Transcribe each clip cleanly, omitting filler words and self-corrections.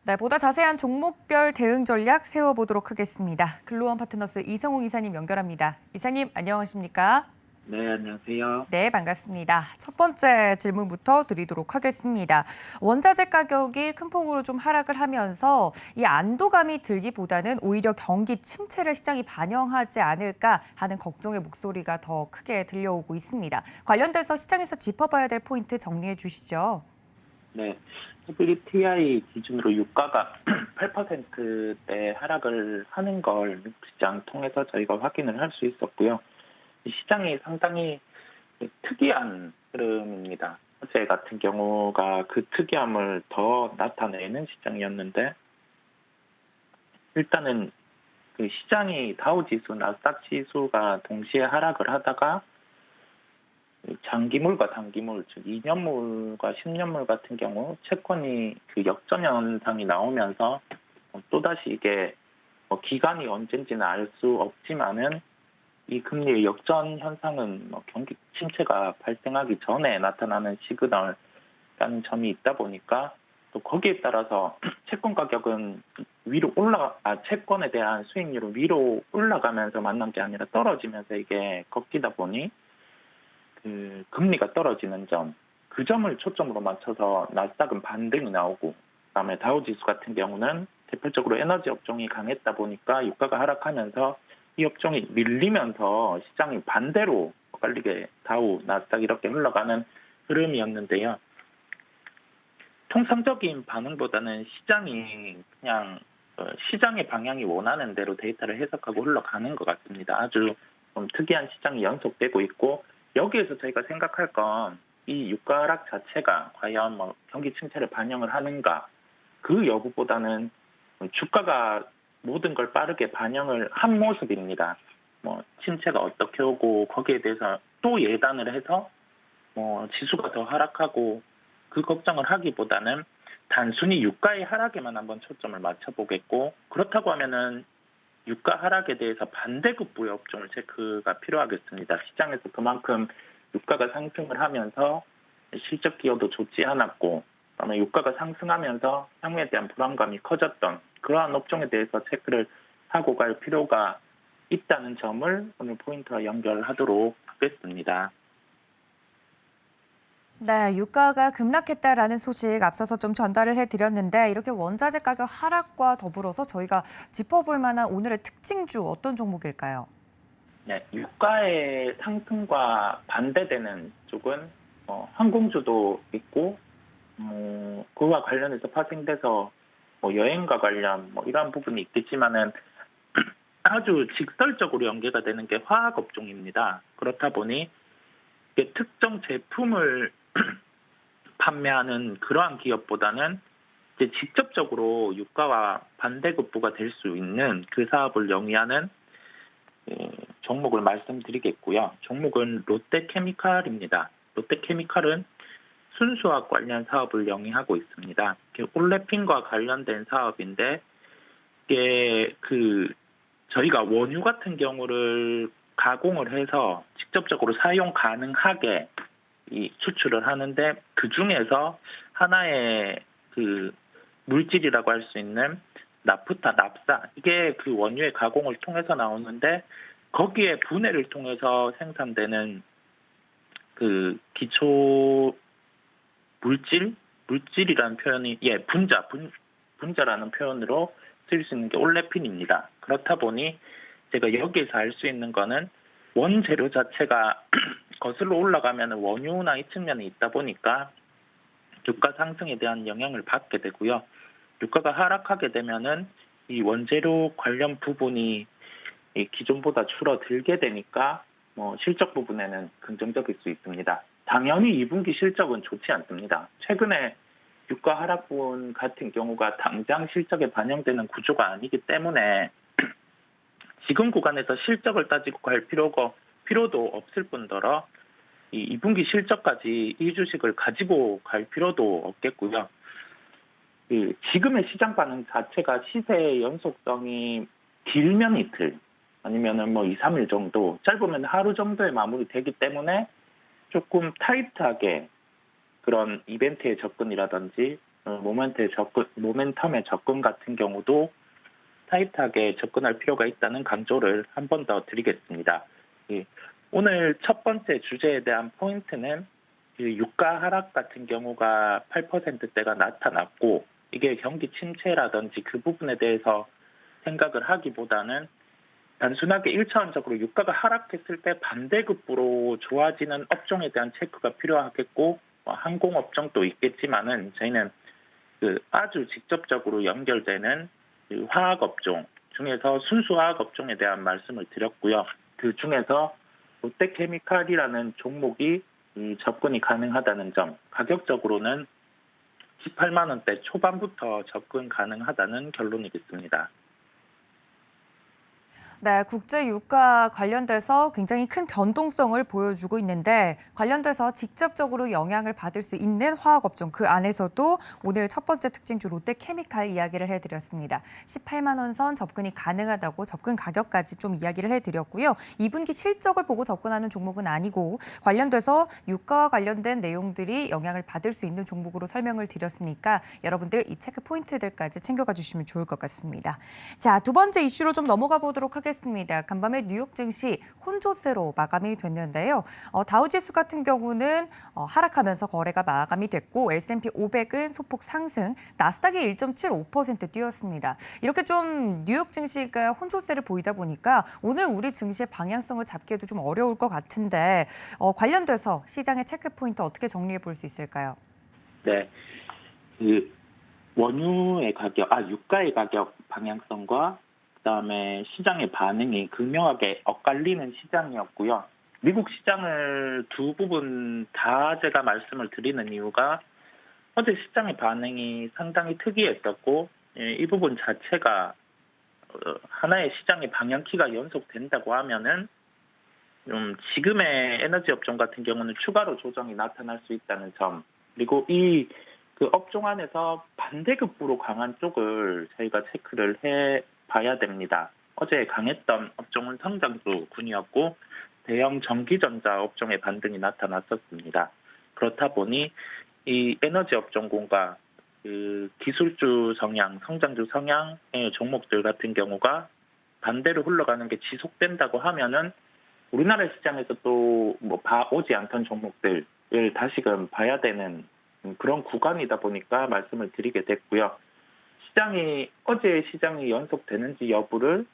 네, 보다 자세한 종목별 대응 전략 세워보도록 하겠습니다. 글로원 파트너스 이성웅 이사님 연결합니다. 이사님, 안녕하십니까? 네, 안녕하세요. 네, 반갑습니다. 첫 번째 질문부터 드리도록 하겠습니다. 원자재 가격이 큰 폭으로 좀 하락을 하면서 이 안도감이 들기보다는 오히려 경기 침체를 시장이 반영하지 않을까 하는 걱정의 목소리가 더 크게 들려오고 있습니다. 관련돼서 시장에서 짚어봐야 될 포인트 정리해 주시죠. 네, WTI 기준으로 유가가 8%대 하락을 하는 걸 시장 통해서 저희가 확인을 할 수 있었고요. 이 시장이 상당히 특이한 흐름입니다. 어제 같은 경우가 그 특이함을 더 나타내는 시장이었는데, 일단은 그 시장이 다우지수, 나스닥 지수가 동시에 하락을 하다가 장기물과 단기물, 즉 2년물과 10년물 같은 경우 채권이 그 역전 현상이 나오면서 또다시 이게 기간이 언젠지는 알 수 없지만은 이 금리의 역전 현상은 경기 침체가 발생하기 전에 나타나는 시그널이라는 점이 있다 보니까 또 거기에 따라서 채권 가격은 채권에 대한 수익률은 위로 올라가면서 만난 게 아니라 떨어지면서 이게 꺾이다 보니 그 금리가 떨어지는 점, 그 점을 초점으로 맞춰서 나스닥은 반등이 나오고, 그다음에 다우지수 같은 경우는 대표적으로 에너지 업종이 강했다 보니까 유가가 하락하면서 이 업종이 밀리면서 시장이 반대로 엇갈리게 다우, 나스닥 이렇게 흘러가는 흐름이었는데요. 통상적인 반응보다는 시장이 그냥 시장의 방향이 원하는 대로 데이터를 해석하고 흘러가는 것 같습니다. 아주 좀 특이한 시장이 연속되고 있고, 여기에서 저희가 생각할 건 이 유가 하락 자체가 과연 경기 침체를 반영을 하는가, 그 여부보다는 주가가 모든 걸 빠르게 반영을 한 모습입니다. 침체가 어떻게 오고 거기에 대해서 또 예단을 해서 지수가 더 하락하고, 그 걱정을 하기보다는 단순히 유가의 하락에만 한번 초점을 맞춰보겠고, 그렇다고 하면은 유가 하락에 대해서 반대급부의 업종을 체크가 필요하겠습니다. 시장에서 그만큼 유가가 상승을 하면서 실적 기여도 좋지 않았고, 그다음에 유가가 상승하면서 향후에 대한 불안감이 커졌던 그러한 업종에 대해서 체크를 하고 갈 필요가 있다는 점을 오늘 포인트와 연결하도록 하겠습니다. 네, 유가가 급락했다라는 소식 앞서서 좀 전달을 해드렸는데 이렇게 원자재 가격 하락과 더불어서 저희가 짚어볼 만한 오늘의 특징주 어떤 종목일까요? 네, 유가의 상승과 반대되는 쪽은 항공주도 있고, 그와 관련해서 파생돼서 여행과 관련 이런 부분이 있겠지만은 아주 직설적으로 연계가 되는 게 화학 업종입니다. 그렇다 보니 이게 특정 제품을 판매하는 그러한 기업보다는 이제 직접적으로 유가와 반대급부가 될 수 있는 그 사업을 영위하는 종목을 말씀드리겠고요. 종목은 롯데케미칼입니다. 롯데케미칼은 순수화학 관련 사업을 영위하고 있습니다. 올레핀과 관련된 사업인데, 이게 저희가 원유 같은 경우를 가공을 해서 직접적으로 사용 가능하게 수출을 하는데, 그 중에서 하나의 물질이라고 할 수 있는 나프타, 납사, 이게 그 원유의 가공을 통해서 나오는데, 거기에 분해를 통해서 생산되는 기초 물질이라는 표현이 분자라는 표현으로 쓸 수 있는 게 올레핀입니다. 그렇다 보니 제가 여기에서 알 수 있는 거는 원재료 자체가 거슬러 올라가면 원유나 이 측면에 있다 보니까 유가 상승에 대한 영향을 받게 되고요. 유가가 하락하게 되면은 이 원재료 관련 부분이 기존보다 줄어들게 되니까 실적 부분에는 긍정적일 수 있습니다. 당연히 2분기 실적은 좋지 않습니다. 최근에 유가 하락분 같은 경우가 당장 실적에 반영되는 구조가 아니기 때문에 지금 구간에서 실적을 따지고 갈 필요도 없을 뿐더러 이 2분기 실적까지 이 주식을 가지고 갈 필요도 없겠고요. 지금의 시장 반응 자체가 시세의 연속성이 길면 이틀, 아니면은 2, 3일 정도, 짧으면 하루 정도에 마무리되기 때문에 조금 타이트하게 그런 이벤트의 접근이라든지 모멘텀의 접근 같은 경우도 타이트하게 접근할 필요가 있다는 강조를 한 번 더 드리겠습니다. 예, 오늘 첫 번째 주제에 대한 포인트는 유가 하락 같은 경우가 8%대가 나타났고 이게 경기 침체라든지 그 부분에 대해서 생각을 하기보다는 단순하게 1차원적으로 유가가 하락했을 때 반대급부로 좋아지는 업종에 대한 체크가 필요하겠고 항공업종도 있겠지만은 저희는 아주 직접적으로 연결되는 화학업종 중에서 순수화학업종에 대한 말씀을 드렸고요. 그 중에서 롯데케미칼이라는 종목이 접근이 가능하다는 점, 가격적으로는 18만 원대 초반부터 접근 가능하다는 결론이겠습니다. 네, 국제 유가 관련돼서 굉장히 큰 변동성을 보여주고 있는데 관련돼서 직접적으로 영향을 받을 수 있는 화학업종 그 안에서도 오늘 첫 번째 특징주 롯데케미칼 이야기를 해드렸습니다. 18만 원 선 접근이 가능하다고 접근 가격까지 좀 이야기를 해드렸고요. 2분기 실적을 보고 접근하는 종목은 아니고 관련돼서 유가와 관련된 내용들이 영향을 받을 수 있는 종목으로 설명을 드렸으니까 여러분들 이 체크 포인트들까지 챙겨가 주시면 좋을 것 같습니다. 자, 두 번째 이슈로 좀 넘어가 보도록 하겠습니다. 간밤에 뉴욕 증시 혼조세로 마감이 됐는데요. 다우지수 같은 경우는 하락하면서 거래가 마감이 됐고 S&P 500은 소폭 상승, 나스닥이 1.75% 뛰었습니다. 이렇게 좀 뉴욕 증시가 혼조세를 보이다 보니까 오늘 우리 증시의 방향성을 잡기에도 좀 어려울 것 같은데 관련돼서 시장의 체크 포인트 어떻게 정리해 볼 수 있을까요? 네, 원유의 가격, 유가의 가격 방향성과 그다음에 시장의 반응이 극명하게 엇갈리는 시장이었고요. 미국 시장을 두 부분 다 제가 말씀을 드리는 이유가 어제 시장의 반응이 상당히 특이했었고 이 부분 자체가 하나의 시장의 방향키가 연속된다고 하면은 지금의 에너지 업종 같은 경우는 추가로 조정이 나타날 수 있다는 점, 그리고 그 업종 안에서 반대급부로 강한 쪽을 저희가 체크를 해 봐야 됩니다. 어제 강했던 업종은 성장주군이었고 대형 전기전자 업종의 반등이 나타났었습니다. 그렇다 보니 이 에너지 업종군과 그 기술주 성향, 성장주 성향의 종목들 같은 경우가 반대로 흘러가는 게 지속된다고 하면은 우리나라 시장에서 또 오지 않던 종목들을 다시금 봐야 되는 그런 구간이다 보니까 말씀을 드리게 됐고요. 어제 시장이 연속되는지 여부를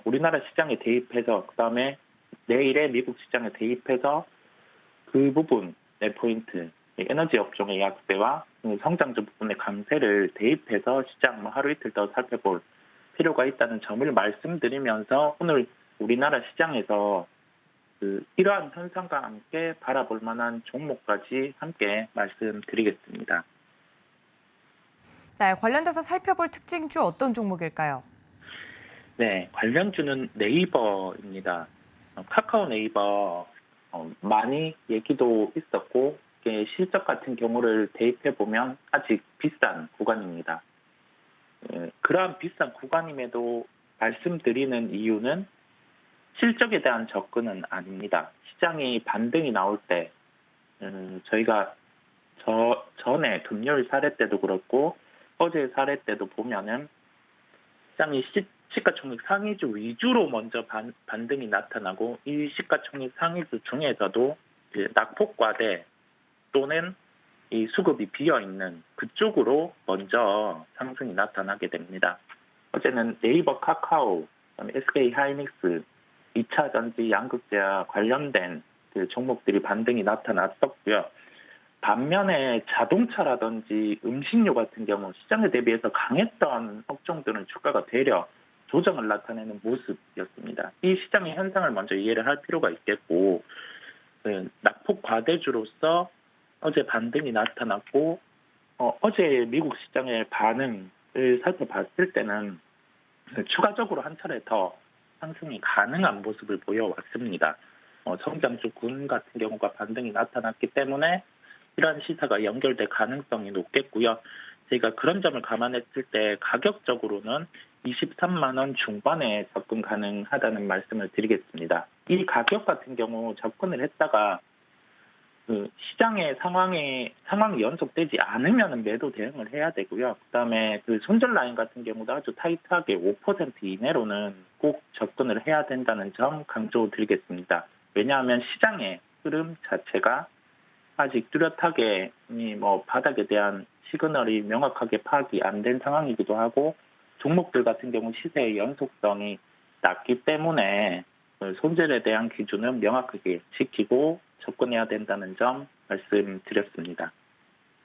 우리나라 시장에 대입해서 그다음에 내일의 미국 시장에 대입해서 그 부분의 포인트, 에너지 업종의 약세와 성장주 부분의 강세를 대입해서 시장 하루 이틀 더 살펴볼 필요가 있다는 점을 말씀드리면서 오늘 우리나라 시장에서 이러한 현상과 함께 바라볼 만한 종목까지 함께 말씀드리겠습니다. 네, 관련돼서 살펴볼 특징주 어떤 종목일까요? 네, 관련주는 네이버입니다. 카카오 네이버 많이 얘기도 있었고 실적 같은 경우를 대입해 보면 아직 비싼 구간입니다. 그러한 비싼 구간임에도 말씀드리는 이유는 실적에 대한 접근은 아닙니다. 시장이 반등이 나올 때 저희가 전에 금요일 사례 때도 그렇고 어제 사례 때도 보면은 시장이 시가총액 상위주 위주로 먼저 반등이 나타나고 이 시가총액 상위주 중에서도 낙폭과대 또는 이 수급이 비어있는 그쪽으로 먼저 상승이 나타나게 됩니다. 어제는 네이버, 카카오, SK 하이닉스, 2차 전지, 양극재와 관련된 그 종목들이 반등이 나타났었고요. 반면에 자동차라든지 음식료 같은 경우 시장에 대비해서 강했던 업종들은 주가가 되려 조정을 나타내는 모습이었습니다. 이 시장의 현상을 먼저 이해를 할 필요가 있겠고 낙폭 과대주로서 어제 반등이 나타났고 어제 미국 시장의 반응을 살펴봤을 때는 추가적으로 한 차례 더 상승이 가능한 모습을 보여왔습니다. 성장주군 같은 경우가 반등이 나타났기 때문에 이러한 시사가 연결될 가능성이 높겠고요. 저희가 그런 점을 감안했을 때 가격적으로는 23만 원 중반에 접근 가능하다는 말씀을 드리겠습니다. 이 가격 같은 경우 접근을 했다가 그 시장의 상황이 연속되지 않으면 매도 대응을 해야 되고요. 그다음에 그 손절 라인 같은 경우도 아주 타이트하게 5% 이내로는 꼭 접근을 해야 된다는 점 강조드리겠습니다. 왜냐하면 시장의 흐름 자체가 아직 뚜렷하게 뭐 바닥에 대한 시그널이 명확하게 파악이 안 된 상황이기도 하고 종목들 같은 경우 시세의 연속성이 낮기 때문에 그 손절에 대한 기준은 명확하게 지키고 접근해야 된다는 점 말씀드렸습니다.